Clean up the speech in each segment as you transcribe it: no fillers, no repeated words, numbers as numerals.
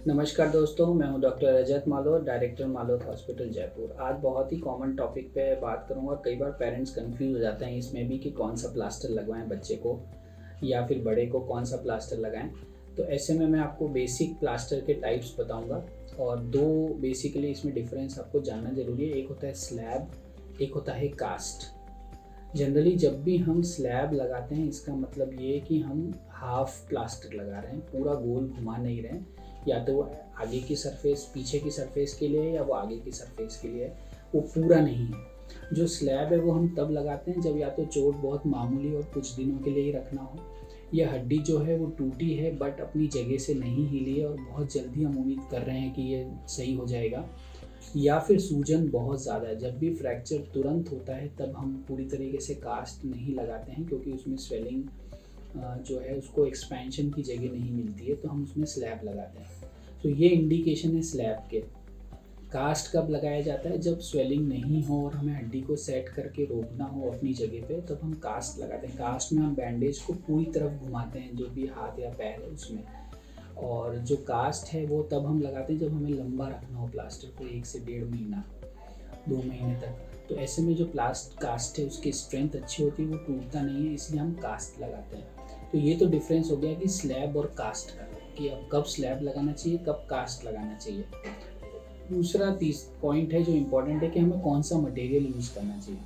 नमस्कार दोस्तों, मैं हूं डॉक्टर रजत मालोत, डायरेक्टर मालोत हॉस्पिटल जयपुर। आज बहुत ही कॉमन टॉपिक पे बात करूंगा। कई बार पेरेंट्स कंफ्यूज हो जाते हैं इसमें भी कि कौन सा प्लास्टर लगवाएं बच्चे को या फिर बड़े को कौन सा प्लास्टर लगाएं। तो ऐसे में मैं आपको बेसिक प्लास्टर के टाइप्स बताऊंगा और दो बेसिकली इसमें डिफरेंस आपको जानना ज़रूरी है। एक होता है स्लैब, एक होता है कास्ट। जनरली जब भी हम स्लैब लगाते हैं इसका मतलब ये है कि हम हाफ प्लास्टर लगा रहे हैं, पूरा गोल घुमा नहीं रहे हैं। या तो वो आगे की सरफेस पीछे की सरफेस के लिए है या वो आगे की सरफेस के लिए है, वो पूरा नहीं है। जो स्लैब है वो हम तब लगाते हैं जब या तो चोट बहुत मामूली और कुछ दिनों के लिए ही रखना हो, या हड्डी जो है वो टूटी है बट अपनी जगह से नहीं हिली है और बहुत जल्दी हम उम्मीद कर रहे हैं कि ये सही हो जाएगा, या फिर सूजन बहुत ज़्यादा है। जब भी फ्रैक्चर तुरंत होता है तब हम पूरी तरीके से कास्ट नहीं लगाते हैं, क्योंकि उसमें स्वेलिंग जो है उसको एक्सपेंशन की जगह नहीं मिलती है, तो हम उसमें स्लैब लगाते हैं। तो ये इंडिकेशन है स्लैब के। कास्ट कब लगाया जाता है? जब स्वेलिंग नहीं हो और हमें हड्डी को सेट करके रोकना हो अपनी जगह पे, तब हम कास्ट लगाते हैं। कास्ट में हम बैंडेज को पूरी तरफ घुमाते हैं, जो भी हाथ या पैर है उसमें। और जो कास्ट है वो तब हम लगाते हैं जब हमें लंबा रखना हो प्लास्टर को, 1 से 1.5 महीना, 2 महीने तक। तो ऐसे में जो कास्ट है उसकी स्ट्रेंथ अच्छी होती है, वो टूटता नहीं है, इसलिए हम कास्ट लगाते हैं। तो ये तो डिफरेंस हो गया कि स्लैब और कास्ट का, कि अब कब स्लैब लगाना चाहिए, कब कास्ट लगाना चाहिए। दूसरा पॉइंट है जो इम्पोर्टेंट है कि हमें कौन सा मटेरियल यूज़ करना चाहिए।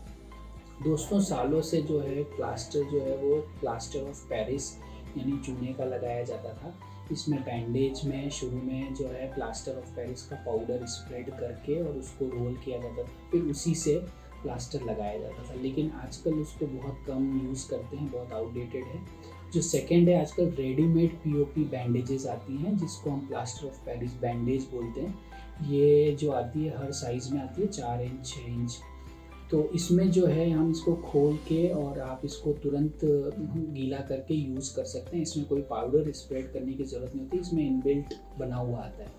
दोस्तों, सालों से जो है प्लास्टर जो है वो प्लास्टर ऑफ पेरिस यानी चूने का लगाया जाता था। इसमें बैंडेज में शुरू में जो है प्लास्टर ऑफ पेरिस का पाउडर स्प्रेड करके और उसको रोल किया जाता था, फिर उसी से प्लास्टर लगाया जाता था। लेकिन आजकल उसको बहुत कम यूज़ करते हैं, बहुत आउटडेटेड है। जो सेकेंड है, आजकल रेडीमेड पीओपी बैंडेजेस आती हैं, जिसको हम प्लास्टर ऑफ पेरिस बैंडेज बोलते हैं। ये जो आती है हर साइज़ में आती है, 4 इंच 6 इंच। तो इसमें जो है हम इसको खोल के और आप इसको तुरंत गीला करके यूज़ कर सकते हैं। इसमें कोई पाउडर स्प्रेड करने की ज़रूरत नहीं होती, इसमें इनबिल्ट बना हुआ आता है।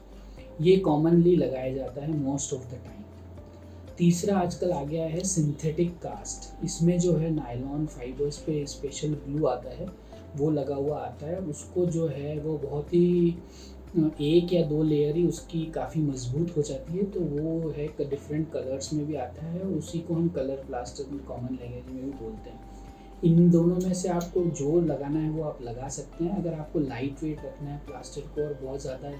ये कॉमनली लगाया जाता है मोस्ट ऑफ द टाइम। तीसरा आजकल आ गया है सिंथेटिक कास्ट। इसमें जो है नायलॉन फाइबर्स पे स्पेशल ग्लू आता है, वो लगा हुआ आता है। उसको जो है वो बहुत ही 1 या 2 लेयर ही उसकी काफ़ी मजबूत हो जाती है। तो वो है डिफरेंट कलर्स में भी आता है, उसी को हम कलर प्लास्टर में कॉमन लैंग्वेज में भी बोलते हैं। इन दोनों में से आपको जो लगाना है वो आप लगा सकते हैं। अगर आपको लाइट वेट रखना है प्लास्टर को और बहुत ज़्यादा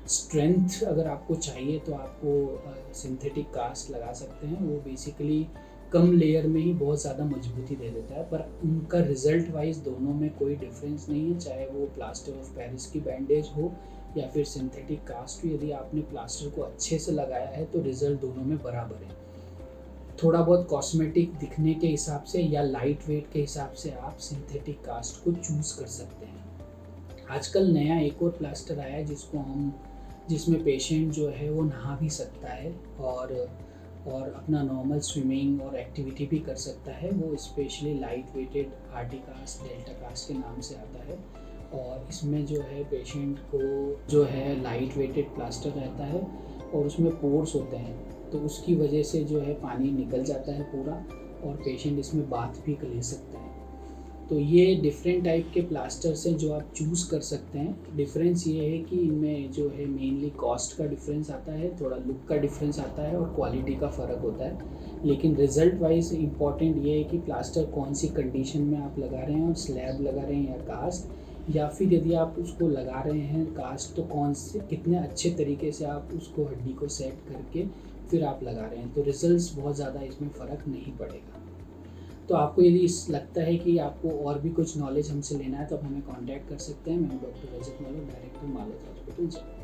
स्ट्रेंथ अगर आपको चाहिए तो आपको सिंथेटिक कास्ट लगा सकते हैं। वो बेसिकली कम लेयर में ही बहुत ज़्यादा मजबूती दे देता है, पर उनका रिजल्ट वाइज दोनों में कोई डिफरेंस नहीं है, चाहे वो प्लास्टर ऑफ पेरिस की बैंडेज हो या फिर सिंथेटिक कास्ट। यदि आपने प्लास्टर को अच्छे से लगाया है तो रिजल्ट दोनों में बराबर है। थोड़ा बहुत कॉस्मेटिक दिखने के हिसाब से या लाइट वेट के हिसाब से आप सिंथेटिक कास्ट को चूज़ कर सकते हैं। आजकल नया एक और प्लास्टर आया है जिसमें पेशेंट जो है वो नहा भी सकता है और अपना नॉर्मल स्विमिंग और एक्टिविटी भी कर सकता है। वो स्पेशली लाइट वेटेड आर्टी कास्ट, डेल्टा कास्ट के नाम से आता है। और इसमें जो है पेशेंट को जो है लाइट वेटेड प्लास्टर रहता है और उसमें पोर्स होते हैं, तो उसकी वजह से जो है पानी निकल जाता है पूरा और पेशेंट इसमें बाथ भी ले सकता है। तो ये डिफरेंट टाइप के प्लास्टर्स हैं जो आप चूज़ कर सकते हैं। डिफरेंस ये है कि इनमें जो है मेनली कॉस्ट का डिफरेंस आता है, थोड़ा लुक का डिफरेंस आता है और क्वालिटी का फ़र्क होता है। लेकिन रिज़ल्ट वाइज इम्पॉर्टेंट ये है कि प्लास्टर कौन सी कंडीशन में आप लगा रहे हैं, और स्लैब लगा रहे हैं या कास्ट, या फिर यदि आप उसको लगा रहे हैं कास्ट तो कितने अच्छे तरीके से आप उसको हड्डी को सेट करके फिर आप लगा रहे हैं। तो रिजल्ट्स बहुत ज़्यादा इसमें फ़र्क नहीं पड़ेगा। तो आपको यदि लगता है कि आपको और भी कुछ नॉलेज हमसे लेना है तो आप हमें कांटेक्ट कर सकते हैं। मैं डॉक्टर रजत मालोत, डायरेक्टर मालोत हॉस्पिटल जयपुर।